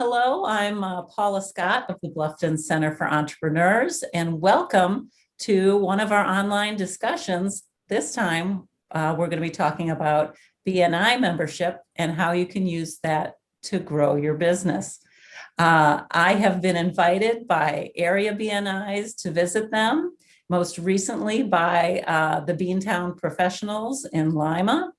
Hello, I'm Paula Scott of the Bluffton Center for Entrepreneurs, and welcome to one of our online discussions. This time, we're going to be talking about BNI membership and how you can use that to grow your business. I have been invited by area BNIs to visit them, most recently by the Beantown Professionals in Lima.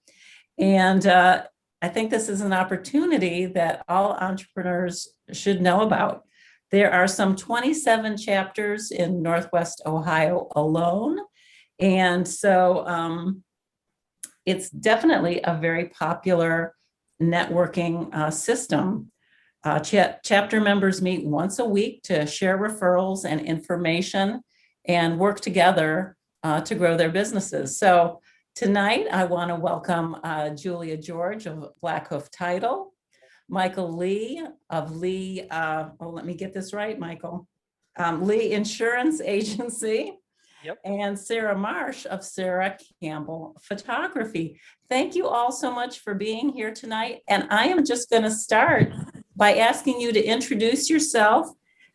And I think this is an opportunity that all entrepreneurs should know about. There are some 27 chapters in Northwest Ohio alone. And so it's definitely a very popular networking system. Chapter members meet once a week to share referrals and information and work together to grow their businesses. So tonight, I want to welcome Julia George of Blackhoof Title, Michael Lee of Lee, let me get this right, Michael, Lee Insurance Agency, Yep. And Sara Marsh of Sara Campbell Photography. Thank you all so much for being here tonight. And I am just going to start by asking you to introduce yourself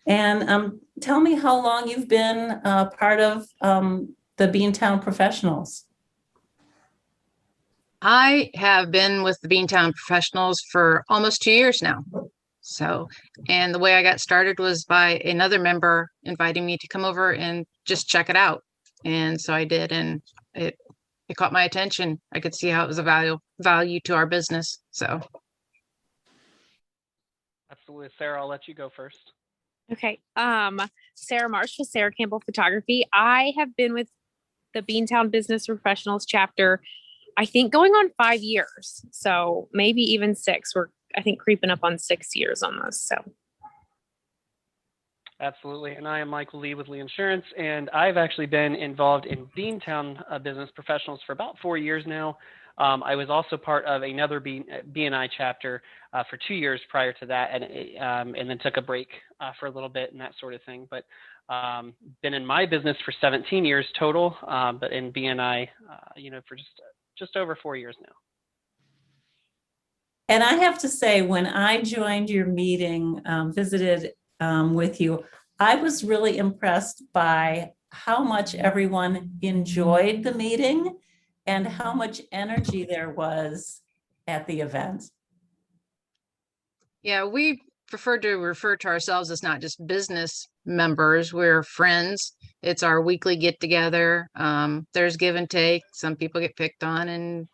and tell me how long you've been part of the Beantown Professionals. I have been with the Beantown Professionals for almost 2 years now. So, and the way I got started was by another member inviting me to come over and just check it out. And so I did, and it caught my attention. I could see how it was a value to our business. So. Absolutely. Sara, I'll let you go first. Okay. Sara Marsh with Sara Campbell Photography. I have been with the Beantown Business Professionals chapter, I think going on 5 years. So maybe even 6. We're, I think, creeping up on 6 years almost. So. Absolutely. And I am Michael Lee with Lee Insurance, and I've actually been involved in Beantown Business Professionals for about 4 years now. I was also part of another BNI chapter for 2 years prior to that, and then took a break for a little bit and that sort of thing. But been in my business for 17 years total, but in BNI, for just over 4 years now. And I have to say, when I joined your meeting, visited with you, I was really impressed by how much everyone enjoyed the meeting and how much energy there was at the event. Yeah, we prefer to refer to ourselves as not just business members, we're friends. It's our weekly get together. There's give and take. Some people get picked on and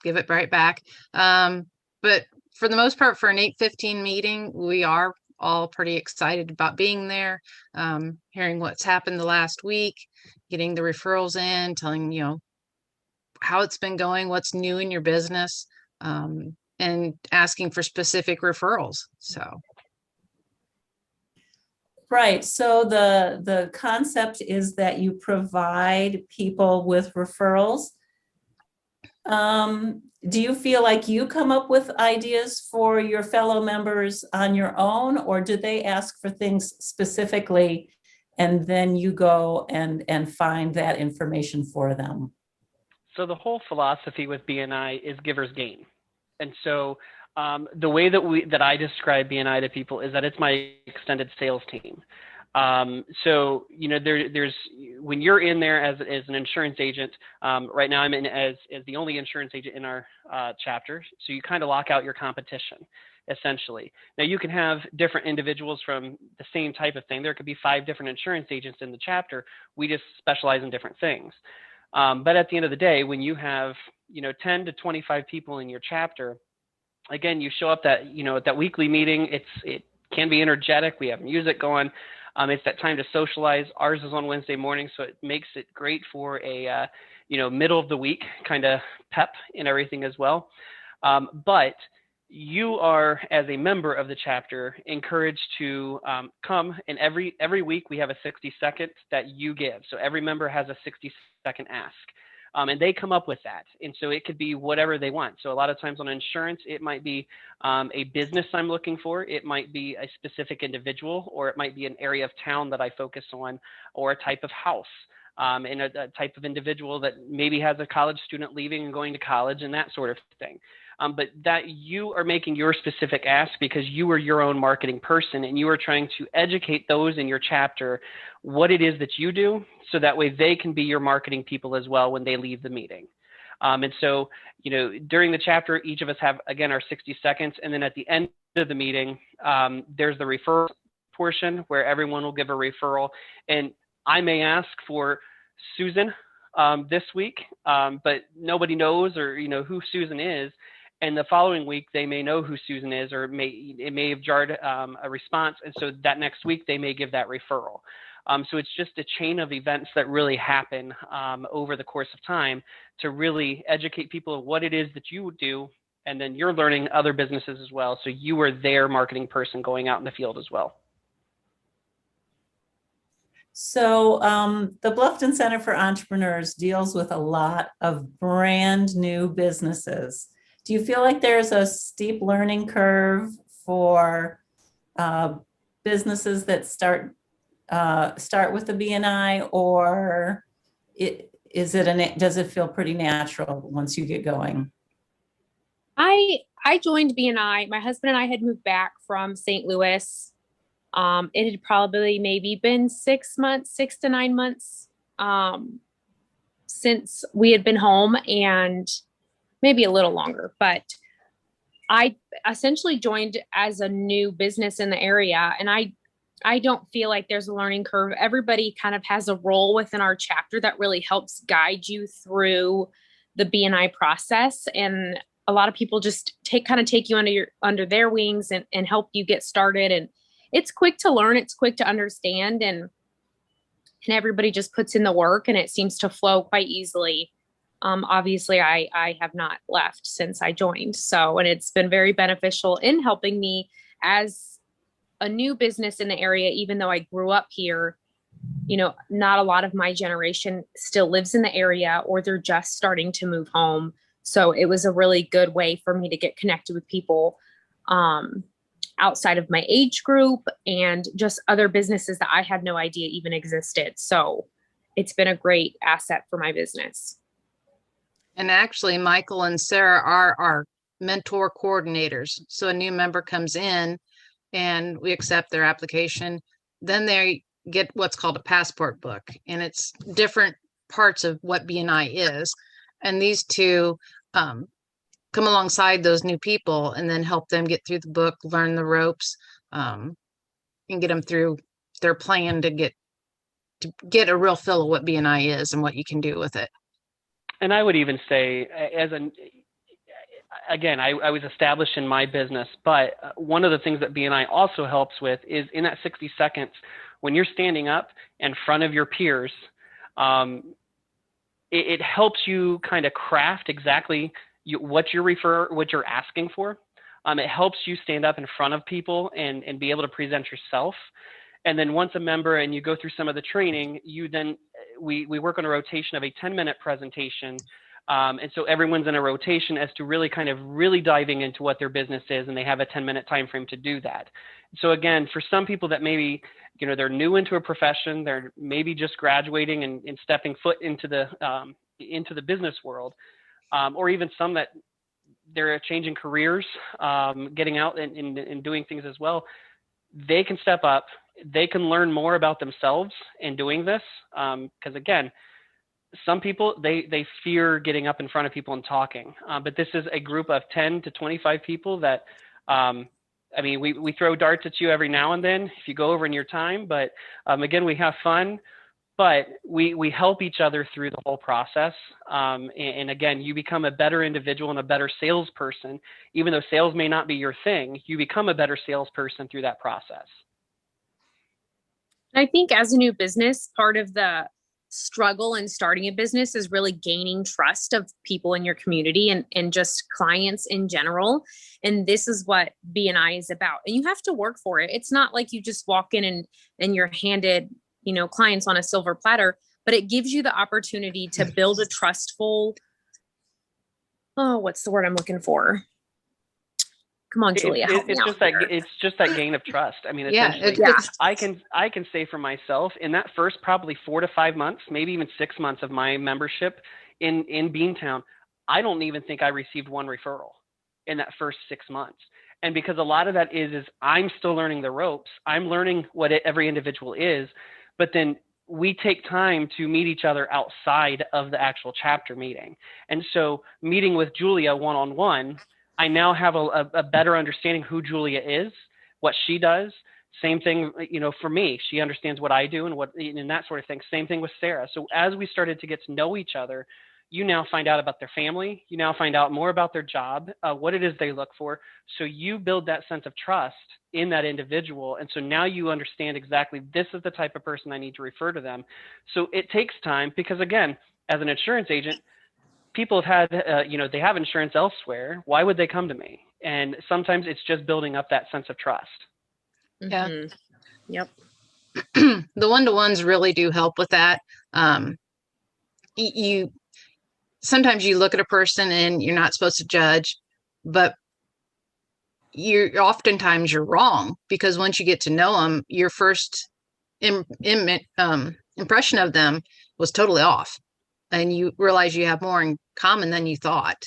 give it right back. But for the most part, for an 8:15 meeting, we are all pretty excited about being there, hearing what's happened the last week, getting the referrals in, telling, how it's been going, what's new in your business, and asking for specific referrals. So. Right. So the concept is that you provide people with referrals. Do you feel like you come up with ideas for your fellow members on your own, or do they ask for things specifically and then you go and find that information for them? So the whole philosophy with BNI is givers gain. And so the way that I describe BNI to people is that it's my extended sales team. So, there's when you're in there as an insurance agent, right now I'm in as the only insurance agent in our chapter. So you kind of lock out your competition, essentially. Now you can have different individuals from the same type of thing. There could be 5 different insurance agents in the chapter. We just specialize in different things. But at the end of the day, when you have, 10 to 25 people in your chapter, again, you show up at that weekly meeting. It can be energetic. We have music going. It's that time to socialize. Ours is on Wednesday morning, so it makes it great for a, middle of the week kind of pep and everything as well. But you are, as a member of the chapter, encouraged to come, and every week we have a 60 seconds that you give. So every member has a 60-second ask. And they come up with that. And so it could be whatever they want. So a lot of times on insurance, it might be a business I'm looking for. It might be a specific individual, or it might be an area of town that I focus on, or a type of house. and a type of individual that maybe has a college student leaving and going to college and that sort of thing. But that you are making your specific ask because you are your own marketing person and you are trying to educate those in your chapter what it is that you do, so that way they can be your marketing people as well when they leave the meeting. And so, during the chapter, each of us have, again, our 60 seconds. And then at the end of the meeting, there's the referral portion where everyone will give a referral. And I may ask for Susan this week, but nobody knows or, who Susan is. And the following week, they may know who Susan is, or it may have jarred a response. And so that next week, they may give that referral. So it's just a chain of events that really happen over the course of time to really educate people of what it is that you do. And then you're learning other businesses as well. So you are their marketing person going out in the field as well. So the Bluffton Center for Entrepreneurs deals with a lot of brand new businesses. Do you feel like there's a steep learning curve for businesses that start with the BNI, or does it feel pretty natural once you get going? I joined BNI. My husband and I had moved back from St. Louis. It had probably maybe been 6 to 9 months since we had been home, and maybe a little longer, but I essentially joined as a new business in the area. And I don't feel like there's a learning curve. Everybody kind of has a role within our chapter that really helps guide you through the BNI process. And a lot of people just take you under their wings and help you get started. And it's quick to learn. It's quick to understand. And everybody just puts in the work and it seems to flow quite easily. Obviously I have not left since I joined. So, and it's been very beneficial in helping me as a new business in the area, even though I grew up here. Not a lot of my generation still lives in the area, or they're just starting to move home. So it was a really good way for me to get connected with people outside of my age group and just other businesses that I had no idea even existed. So it's been a great asset for my business. And actually, Michael and Sara are our mentor coordinators. So a new member comes in and we accept their application. Then they get what's called a passport book, and it's different parts of what BNI is. And these two come alongside those new people and then help them get through the book, learn the ropes, and get them through their plan to get a real feel of what BNI is and what you can do with it. And I would even say, I was established in my business, but one of the things that BNI also helps with is in that 60 seconds, when you're standing up in front of your peers, it helps you kind of craft exactly what you're asking for. It helps you stand up in front of people and be able to present yourself. And then once a member and you go through some of the training, we work on a rotation of a 10-minute presentation. And so everyone's in a rotation as to really diving into what their business is, and they have a 10-minute time frame to do that. So again, for some people that maybe, they're new into a profession, they're maybe just graduating and stepping foot into the business world, or even some that they're changing careers, getting out and doing things as well, they can step up. They can learn more about themselves in doing this. Because again, some people, they fear getting up in front of people and talking. But this is a group of 10 to 25 people that, we throw darts at you every now and then if you go over in your time. But again, we have fun. But we help each other through the whole process. And again, you become a better individual and a better salesperson. Even though sales may not be your thing, you become a better salesperson through that process. I think as a new business, part of the struggle in starting a business is really gaining trust of people in your community and just clients in general. And this is what BNI is about. And you have to work for it. It's not like you just walk in and you're handed clients on a silver platter, but it gives you the opportunity to build a trustful, what's the word I'm looking for? Come on, Julia, help me It's out just that here. it's just that gain of trust. I mean, Yeah, essentially, Yeah. I can say for myself, in that first probably 4 to 5 months, maybe even 6 months of my membership in Beantown, I don't even think I received one referral in that first 6 months. And because a lot of that is I'm still learning the ropes. I'm learning what every individual is, but then we take time to meet each other outside of the actual chapter meeting. And so meeting with Julia one-on-one, I now have a better understanding who Julia is, what she does. Same thing, for me, she understands what I do and that sort of thing. Same thing with Sara. So as we started to get to know each other, you now find out about their family. You now find out more about their job, what it is they look for. So you build that sense of trust in that individual. And so now you understand exactly this is the type of person I need to refer to them. So it takes time because, again, as an insurance agent, people have had, they have insurance elsewhere. Why would they come to me? And sometimes it's just building up that sense of trust. Yeah. Mhm. Yep. The one-to-ones really do help with that. You sometimes you look at a person and you're not supposed to judge, but oftentimes you're wrong, because once you get to know them, your first impression of them was totally off, and you realize you have more in common than you thought.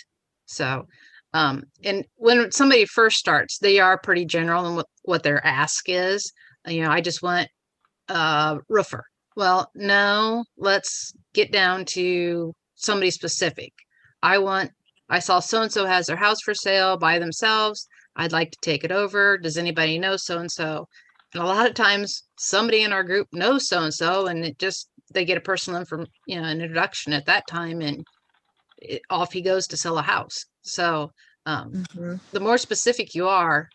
So, and when somebody first starts, they are pretty general in what their ask is. I just want a roofer. Well, no, let's get down to somebody specific. I saw so-and-so has their house for sale by themselves. I'd like to take it over. Does anybody know so-and-so? And a lot of times somebody in our group knows so-and-so, and they get a personal an introduction at that time, and off he goes to sell a house. So Mhm. the more specific you are,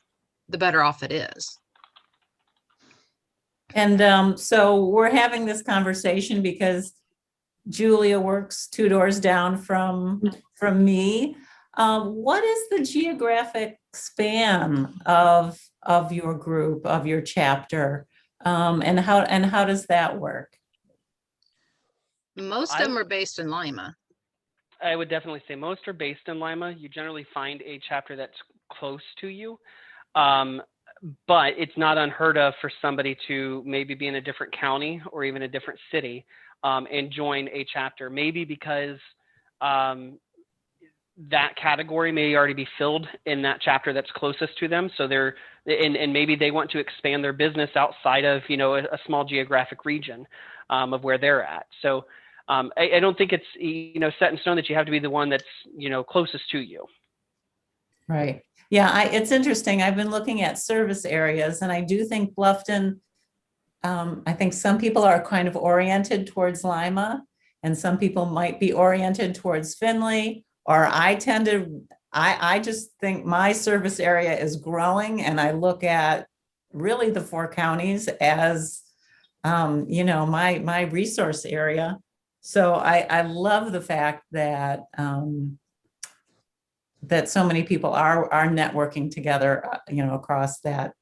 the better off it is. And so we're having this conversation because Julia works 2 doors down from me. What is the geographic span of your group, of your chapter, and how does that work? Most of them are based in Lima. I would definitely say most are based in Lima. You generally find a chapter that's close to you. But it's not unheard of for somebody to maybe be in a different county or even a different city and join a chapter, maybe because that category may already be filled in that chapter that's closest to them. So and maybe they want to expand their business outside of, a small geographic region of where they're at. So I don't think it's, set in stone that you have to be the one that's, closest to you. Right. Yeah, it's interesting. I've been looking at service areas, and I do think Bluffton, I think some people are kind of oriented towards Lima, and some people might be oriented towards Findlay, or I just think my service area is growing, and I look at really the 4 counties as, my resource area. So I love the fact that, that so many people are networking together, across that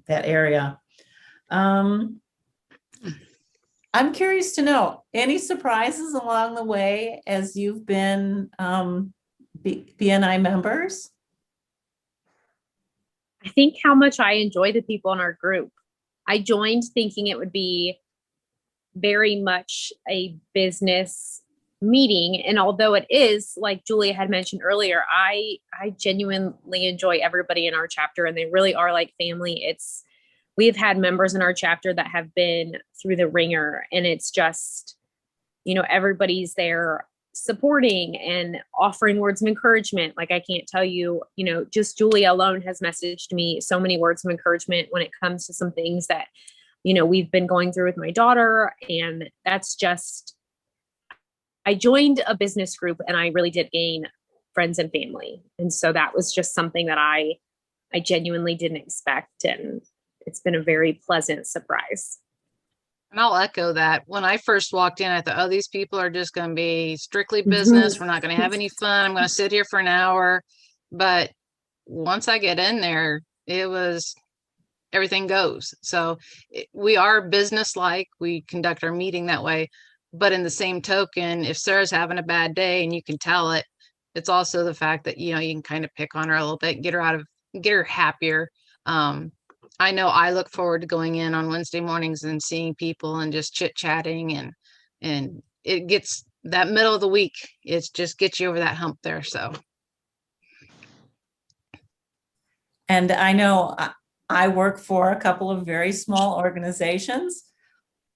area. I'm curious to know, any surprises along the way as you've been BNI members? I think how much I enjoy the people in our group. I joined thinking it would be very much a business meeting, and although it is, like Julia had mentioned earlier, I genuinely enjoy everybody in our chapter, and they really are like family. We have had members in our chapter that have been through the ringer, and it's just, everybody's there supporting and offering words of encouragement. Like, I can't tell you, just Julia alone has messaged me so many words of encouragement when it comes to some things that, we've been going through with my daughter. And that's just, I joined a business group and I really did gain friends and family. And so that was just something that I genuinely didn't expect. And it's been a very pleasant surprise. And I'll echo that. When I first walked in, I thought, oh, these people are just going to be strictly business. We're not going to have any fun. I'm going to sit here for an hour. But once I get in there, it was everything goes. So we are business-like. We conduct our meeting that way. But in the same token, if Sara's having a bad day and you can tell it, it's also the fact that, you can kind of pick on her a little bit, get her out of, get her happier. I know I look forward to going in on Wednesday mornings and seeing people and just chit chatting, and it gets that middle of the week. It just gets you over that hump there. So. And I know I work for a couple of very small organizations.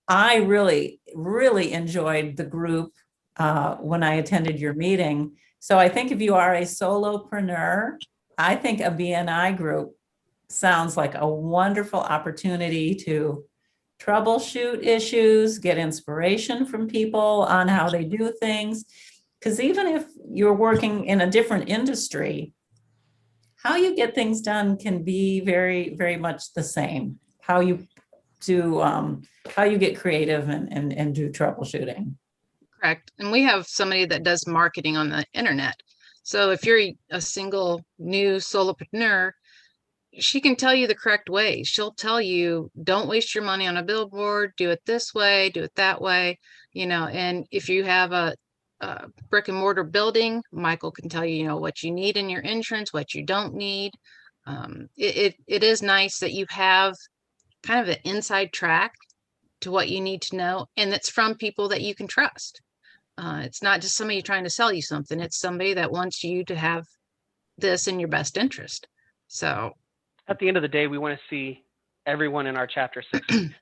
I really, really enjoyed the group when I attended your meeting. So I think if you are a solopreneur, I think a BNI group sounds like a wonderful opportunity to troubleshoot issues, get inspiration from people on how they do things. Because even if you're working in a different industry, how you get things done can be very, very much the same. How you do, how you get creative and do troubleshooting. Correct. And we have somebody that does marketing on the internet. So if you're a single new solopreneur, she can tell you the correct way. She'll tell you, don't waste your money on a billboard, do it this way, do it that way, and if you have a brick and mortar building, Michael can tell you, what you need in your insurance, what you don't need. It is nice that you have kind of an inside track to what you need to know, and it's from people that you can trust. It's not just somebody trying to sell you something. It's somebody that wants you to have this in your best interest. So at the end of the day, we want to see everyone in our chapter succeed.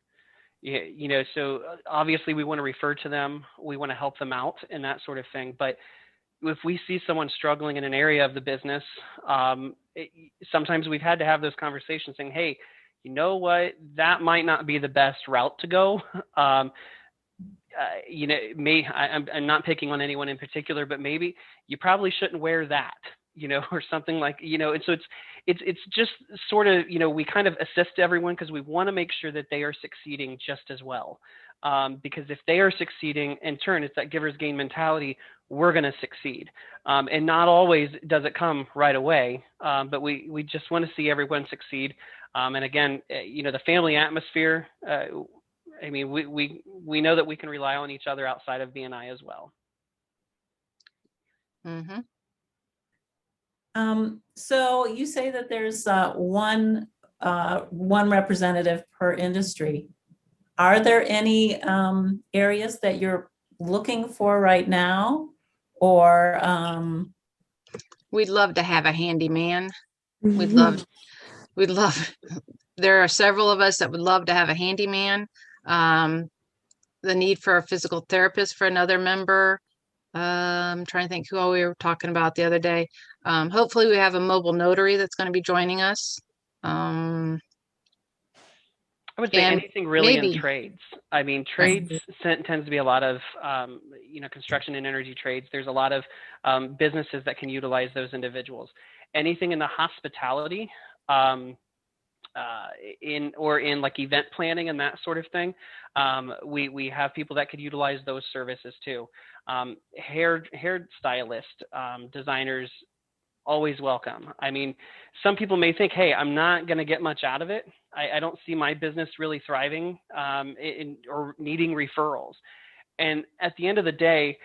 So obviously we want to refer to them. We want to help them out and that sort of thing. But if we see someone struggling in an area of the business, sometimes we've had to have those conversations saying, hey, you know what, that might not be the best route to go. I'm not picking on anyone in particular, but maybe you probably shouldn't wear that, or something like, and so it's just sort of, we kind of assist everyone because we want to make sure that they are succeeding just as well. Because if they are succeeding, in turn, it's that giver's gain mentality, we're going to succeed. And not always does it come right away, but we just want to see everyone succeed. And again, the family atmosphere, we know that we can rely on each other outside of BNI as well. Mm-hmm. So you say that there's one representative per industry. Are there any areas that you're looking for right now, or we'd love to have a handyman. We'd love. There are several of us that would love to have a handyman. The need for a physical therapist for another member. I'm trying to think who all we were talking about the other day. Hopefully we have a mobile notary that's going to be joining us. I would say anything really in trades. I mean, trades tends to be a lot of, construction and energy trades. There's a lot of businesses that can utilize those individuals. Anything in the hospitality, in like event planning and that sort of thing. We have people that could utilize those services too. Hair stylist, designers, always welcome. I mean, some people may think, hey, I'm not going to get much out of it. I don't see my business really thriving or needing referrals. And at the end of the day,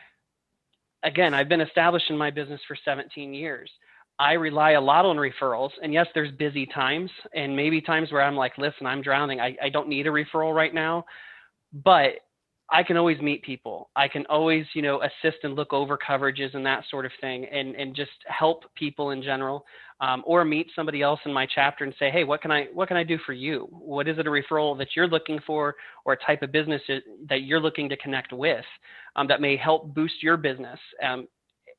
again, I've been established in my business for 17 years. I rely a lot on referrals. And yes, there's busy times and maybe times where I'm like, listen, I'm drowning. I don't need a referral right now, but I can always meet people. I can always, assist and look over coverages and that sort of thing and just help people in general, or meet somebody else in my chapter and say, hey, what can I do for you? What is it a referral that you're looking for, or a type of business that you're looking to connect with that may help boost your business?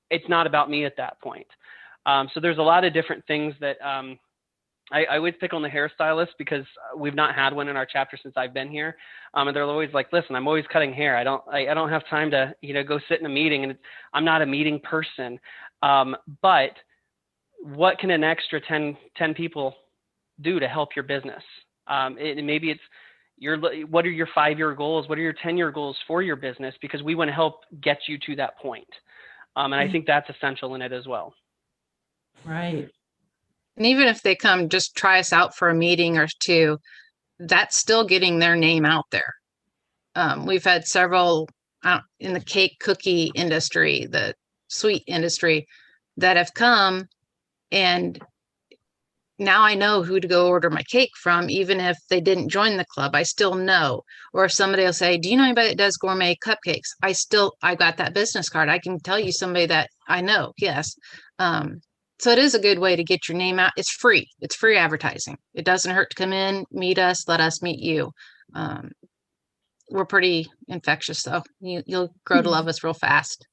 It's not about me at that point. So there's a lot of different things that I would pick on the hairstylist because we've not had one in our chapter since I've been here. And they're always like, listen, I'm always cutting hair. I don't have time to, go sit in a meeting, and I'm not a meeting person. But what can an extra 10 people do to help your business? Maybe it's what are your 5-year goals? What are your 10-year goals for your business? Because we want to help get you to that point. And I think that's essential in it as well. Right. And even if they come just try us out for a meeting or two, that's still getting their name out there. We've had several in the cake cookie industry, the sweet industry, that have come, and now I know who to go order my cake from, even if they didn't join the club. I still know. Or if somebody will say, "Do you know anybody that does gourmet cupcakes?" I got that business card. I can tell you somebody that I know. Yes. So it is a good way to get your name out. It's free. It's free advertising. It doesn't hurt to come in, meet us, let us meet you. We're pretty infectious, though. You'll grow to love us real fast.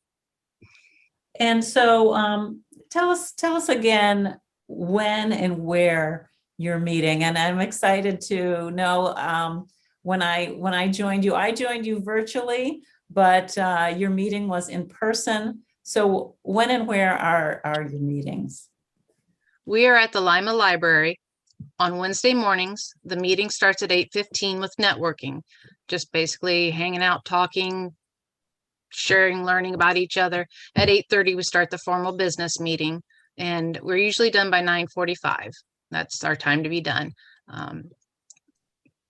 And so tell us again when and where you're meeting. And I'm excited to know when I joined you virtually, but your meeting was in person. So when and where are your meetings? We are at the Lima Library on Wednesday mornings. The meeting starts at 8:15 with networking, just basically hanging out, talking, sharing, learning about each other. At 8:30, we start the formal business meeting, and we're usually done by 9:45. That's our time to be done.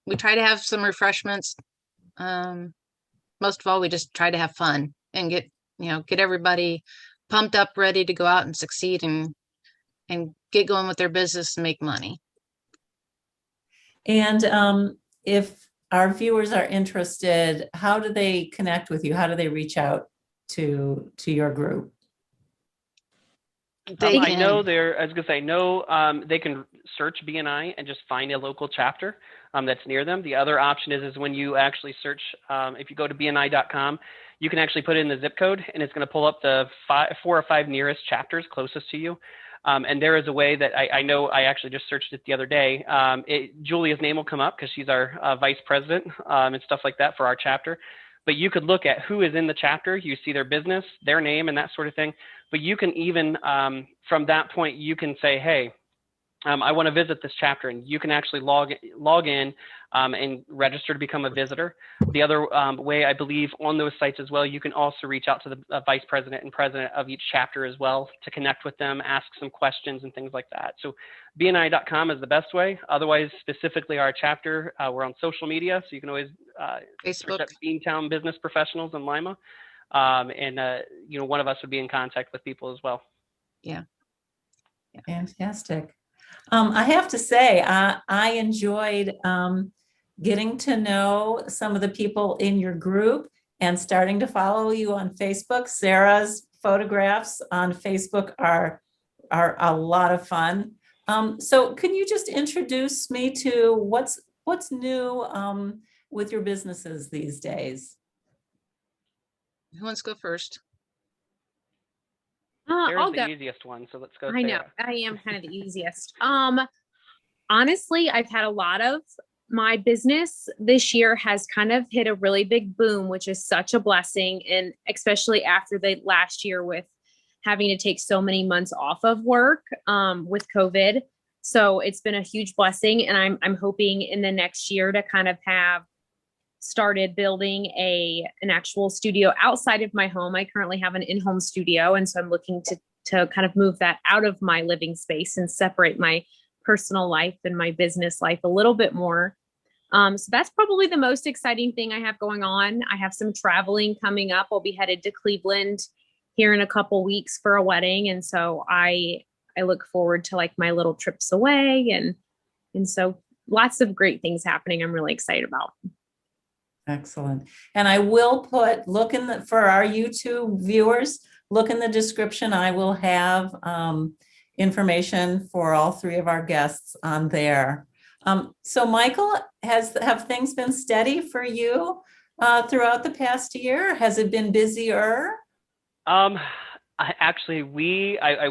We try to have some refreshments. Most of all, we just try to have fun and get everybody pumped up, ready to go out and succeed and get going with their business and make money. And if our viewers are interested, how do they connect with you? How do they reach out to your group? They I can. know I was going to say, no, they can search BNI and just find a local chapter that's near them. The other option is when you actually search, if you go to BNI.com, you can actually put in the zip code and it's going to pull up the 4 or 5 nearest chapters closest to you. And there is a way that I know I actually just searched it the other day. Julia's name will come up because she's our vice president and stuff like that for our chapter. But you could look at who is in the chapter. You see their business, their name, and that sort of thing. But you can even, from that point, you can say, hey, I want to visit this chapter, and you can actually log in and register to become a visitor. The other way, I believe, on those sites as well, you can also reach out to the vice president and president of each chapter as well to connect with them, ask some questions and things like that. So BNI.com is the best way. Otherwise, specifically our chapter, we're on social media, so you can always Facebook. search up Beantown Business Professionals in Lima, and one of us would be in contact with people as well. Yeah. Fantastic. I have to say, I enjoyed getting to know some of the people in your group and starting to follow you on Facebook. Sarah's photographs on Facebook are a lot of fun. So can you just introduce me to what's new with your businesses these days? Who wants to go first? Sarah's I'll the go. easiest one, so let's go. I know. Sarah. I am kind of the easiest. Honestly, I've had a lot of my business this year has kind of hit a really big boom, which is such a blessing. And especially after the last year with having to take so many months off of work with COVID. So it's been a huge blessing. And I'm hoping in the next year to kind of have started building an actual studio outside of my home. I currently have an in-home studio. And so I'm looking to kind of move that out of my living space and separate my personal life and my business life a little bit more. So that's probably the most exciting thing I have going on. I have some traveling coming up. I'll be headed to Cleveland here in a couple weeks for a wedding. And so I look forward to like my little trips away. And so lots of great things happening. I'm really excited about. Excellent. And I will for our YouTube viewers, look in the description. I will have information for all 3 of our guests on there. So Michael, have things been steady for you throughout the past year? Has it been busier? I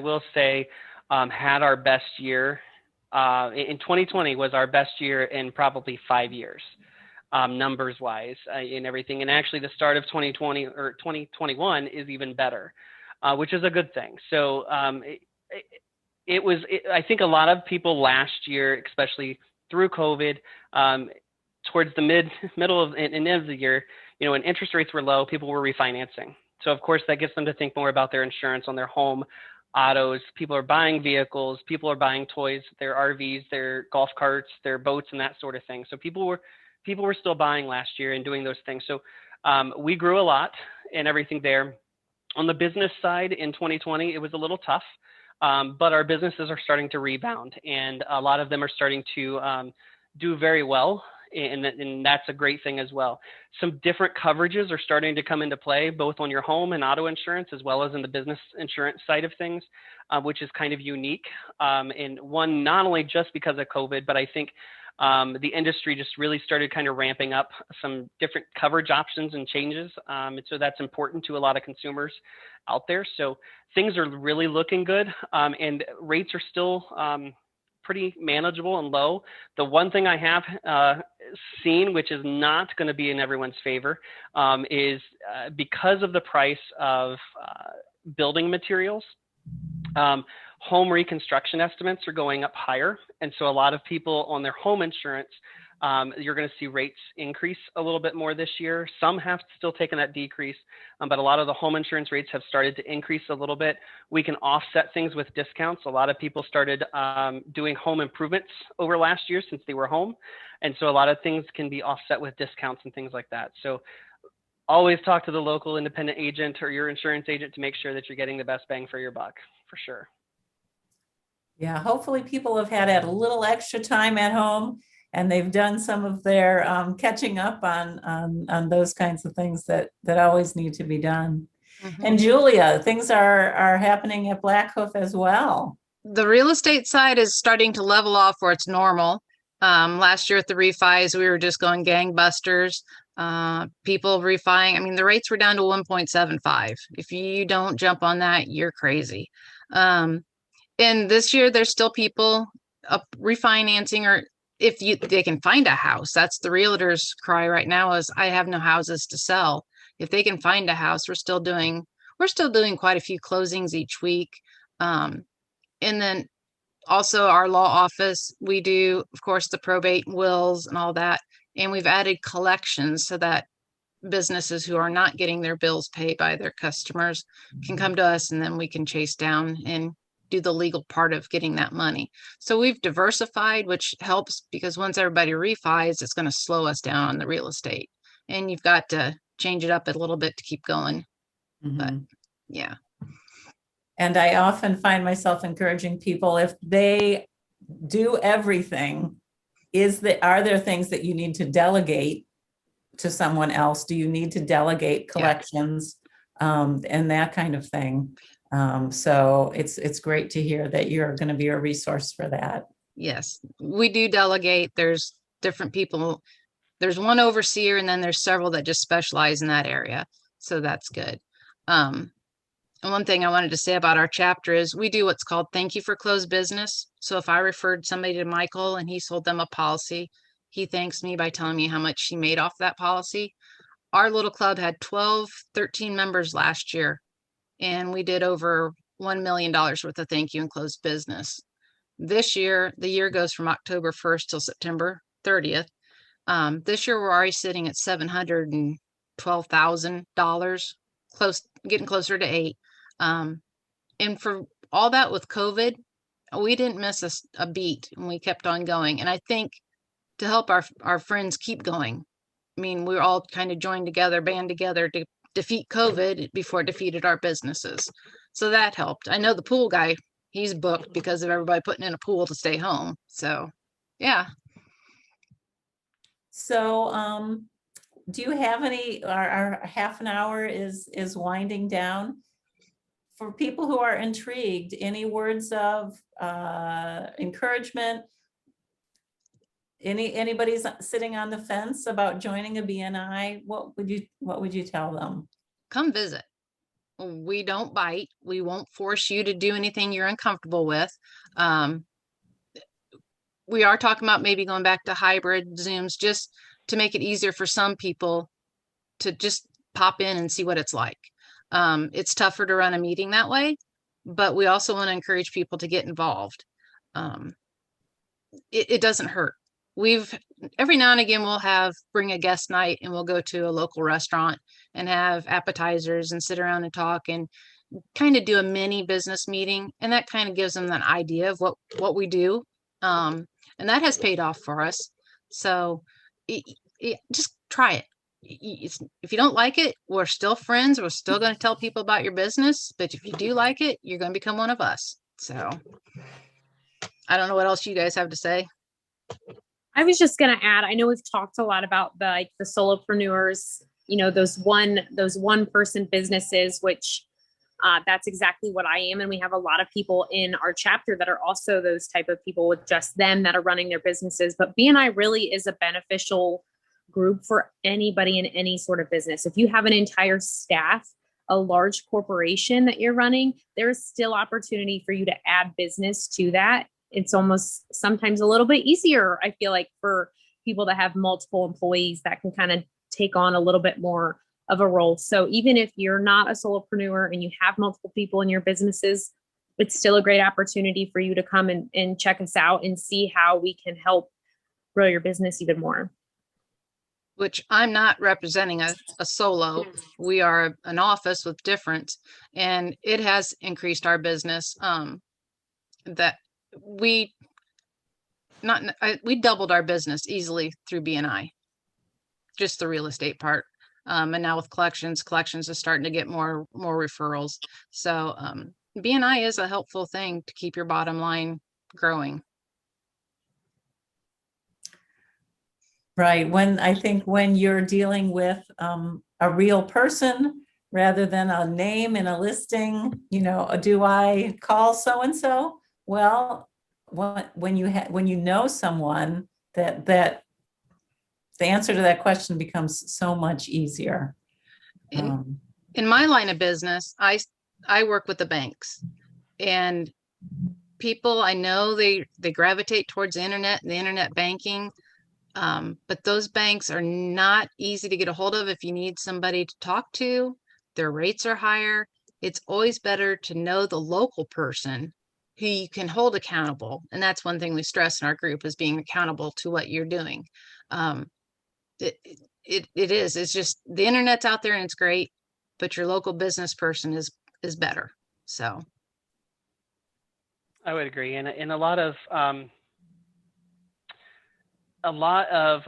will say, had our best year. In 2020 was our best year in probably 5 years. Numbers wise and everything. And actually the start of 2020 or 2021 is even better, which is a good thing. So I think a lot of people last year, especially through COVID, towards the middle of and end of the year, when interest rates were low, people were refinancing. So of course that gets them to think more about their insurance on their home, autos. People are buying vehicles, people are buying toys, their RVs, their golf carts, their boats, and that sort of thing. So people were still buying last year and doing those things. So we grew a lot and everything there. On the business side in 2020, it was a little tough. but our businesses are starting to rebound, and a lot of them are starting to do very well. And that's a great thing as well. Some different coverages are starting to come into play, both on your home and auto insurance, as well as in the business insurance side of things, which is kind of unique. And one, not only just because of COVID, but I think the industry just really started kind of ramping up some different coverage options and changes. And so that's important to a lot of consumers out there. So things are really looking good, and rates are still pretty manageable and low. The one thing I have seen, which is not going to be in everyone's favor, is because of the price of building materials, home reconstruction estimates are going up higher. And so a lot of people on their home insurance, you're going to see rates increase a little bit more this year. Some have still taken that decrease, but a lot of the home insurance rates have started to increase a little bit. We can offset things with discounts. A lot of people started doing home improvements over last year since they were home. And so a lot of things can be offset with discounts and things like that. So always talk to the local independent agent or your insurance agent to make sure that you're getting the best bang for your buck, for sure. Yeah, hopefully people have had a little extra time at home and they've done some of their catching up on those kinds of things that always need to be done. Mhm. And Julia, things are happening at Blackhoof as well. The real estate side is starting to level off where it's normal. Last year at the refis, we were just going gangbusters. People refining, I mean, the rates were down to 1.75. If you don't jump on that, you're crazy. And this year, there's still people refinancing, or if they can find a house. That's the realtor's cry right now, is I have no houses to sell. If they can find a house, we're still doing quite a few closings each week. And then also our law office, we do, of course, the probate, wills, and all that. And we've added collections so that businesses who are not getting their bills paid by their customers can come to us, and then we can chase down and do the legal part of getting that money. So we've diversified, which helps, because once everybody refis, it's going to slow us down on the real estate. And you've got to change it up a little bit to keep going. But yeah. And I often find myself encouraging people, if they do everything, are there things that you need to delegate to someone else? Do you need to delegate collections, and that kind of thing? So it's great to hear that you're going to be a resource for that. Yes, we do delegate. There's different people. There's one overseer, and then there's several that just specialize in that area. So that's good. And one thing I wanted to say about our chapter is we do what's called thank you for closed business. So if I referred somebody to Michael and he sold them a policy, he thanks me by telling me how much he made off that policy. Our little club had 13 members last year, and we did over $1 million worth of thank you and closed business. This year, the year goes from October 1st till September 30th. This year, we're already sitting at $712,000, getting closer to $8. And for all that with COVID, we didn't miss a beat, and we kept on going. And I think to help our friends keep going, I mean, we're all kind of joined together, band together to defeat COVID before it defeated our businesses. So that helped. I know the pool guy, he's booked because of everybody putting in a pool to stay home. So, yeah. So, do you have any, our half an hour is winding down. For people who are intrigued, any words of encouragement? Anybody's sitting on the fence about joining a BNI? What would you tell them? Come visit. We don't bite. We won't force you to do anything you're uncomfortable with. We are talking about maybe going back to hybrid Zooms, just to make it easier for some people to just pop in and see what it's like. It's tougher to run a meeting that way, but we also want to encourage people to get involved. It doesn't hurt. Every now and again, we'll bring a guest night, and we'll go to a local restaurant and have appetizers and sit around and talk and kind of do a mini business meeting. And that kind of gives them an idea of what we do. And that has paid off for us. So just try it. If you don't like it, we're still friends. We're still going to tell people about your business. But if you do like it, you're going to become one of us. So I don't know what else you guys have to say. I was just going to add, I know we've talked a lot about the solopreneurs, those one person businesses, which that's exactly what I am. And we have a lot of people in our chapter that are also those type of people with just them that are running their businesses. But BNI really is a beneficial group for anybody in any sort of business. If you have an entire staff, a large corporation that you're running, there is still opportunity for you to add business to that. It's almost sometimes a little bit easier, I feel like, for people to have multiple employees that can kind of take on a little bit more of a role. So even if you're not a solopreneur and you have multiple people in your businesses, it's still a great opportunity for you to come and check us out and see how we can help grow your business even more. Which I'm not representing a solo. We are an office with difference, and it has increased our business. That we doubled our business easily through BNI, just the real estate part. And now with collections is starting to get more referrals. So BNI is a helpful thing to keep your bottom line growing. Right. When you're dealing with a real person rather than a name in a listing, do I call so-and-so? Well, when you know someone, that the answer to that question becomes so much easier. In my line of business, I work with the banks, and people I know they gravitate towards the internet banking. But those banks are not easy to get a hold of if you need somebody to talk to. Their rates are higher. It's always better to know the local person who you can hold accountable. And that's one thing we stress in our group, is being accountable to what you're doing. It's just the internet's out there and it's great, but your local business person is better. So I would agree. And a lot of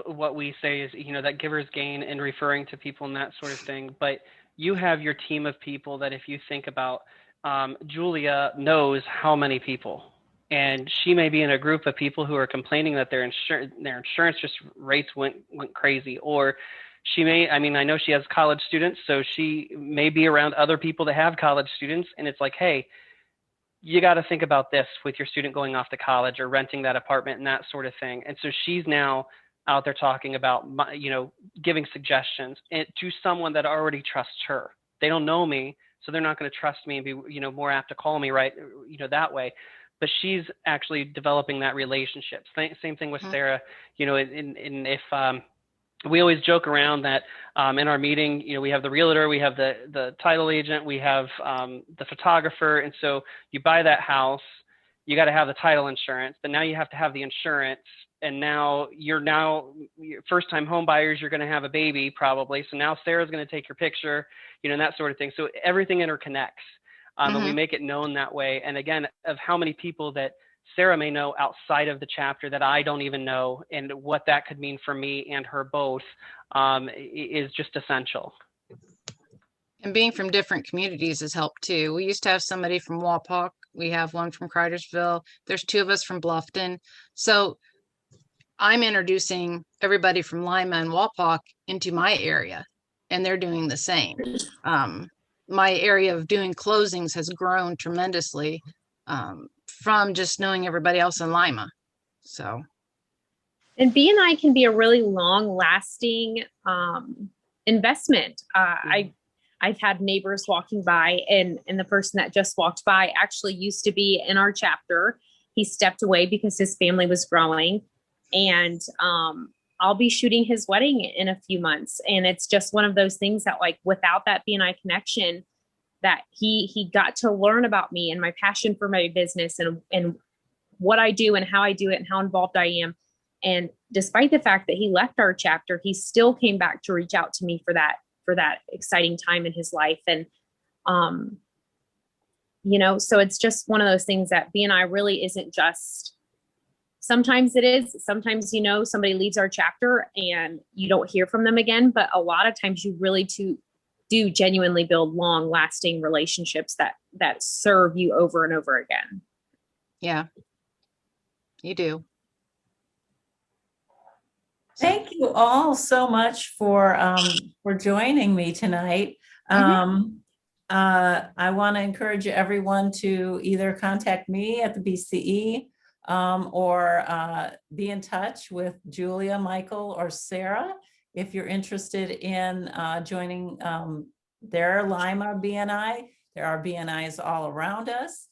what we say is, that givers gain in referring to people and that sort of thing. But you have your team of people that, if you think about, Julia knows how many people, and she may be in a group of people who are complaining that their insurance just rates went crazy, or she may, I know she has college students, so she may be around other people that have college students, and it's like, hey, you got to think about this with your student going off to college or renting that apartment and that sort of thing. And so she's now out there talking about, giving suggestions to someone that already trusts her. They don't know me, so they're not going to trust me and be, more apt to call me, right, that way. But she's actually developing that relationship. Same thing with Sara, if we always joke around that in our meeting, we have the realtor, we have the title agent, we have the photographer. And so you buy that house, you got to have the title insurance, but now you have to have the insurance. And now you're first time home buyers, you're going to have a baby probably. So now Sarah's going to take your picture, and that sort of thing. So everything interconnects, and we make it known that way. And again, of how many people that Sara may know outside of the chapter that I don't even know, and what that could mean for me and her both is just essential. And being from different communities has helped too. We used to have somebody from Wapak. We have one from Cartersville. There's two of us from Bluffton. So I'm introducing everybody from Lima and Wapak into my area, and they're doing the same. My area of doing closings has grown tremendously from just knowing everybody else in Lima. So, and BNI can be a really long-lasting investment. I've had neighbors walking by, and the person that just walked by actually used to be in our chapter. He stepped away because his family was growing, and I'll be shooting his wedding in a few months. And it's just one of those things that, like, without that BNI connection, that he got to learn about me and my passion for my business and what I do and how I do it and how involved I am. And despite the fact that he left our chapter, he still came back to reach out to me for that exciting time in his life. And, so it's just one of those things that BNI really isn't just, sometimes it is, sometimes, somebody leaves our chapter and you don't hear from them again, but a lot of times you really do genuinely build long lasting relationships that serve you over and over again. Yeah, you do. Thank you all so much for joining me tonight. I want to encourage everyone to either contact me at the BCE or be in touch with Julia, Michael, or Sara if you're interested in joining their Lima BNI. There are BNIs all around us.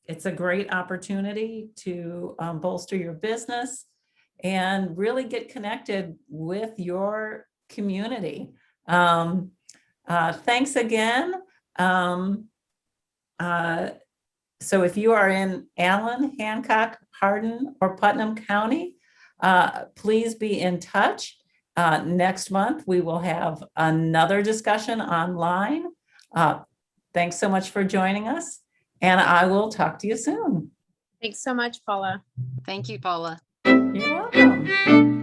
It's a great opportunity to bolster your business and really get connected with your community. Thanks again. So if you are in Allen, Hancock, Hardin, or Putnam County, please be in touch. Next month, we will have another discussion online. Thanks so much for joining us, and I will talk to you soon. Thanks so much, Paula. Thank you, Paula. You're welcome.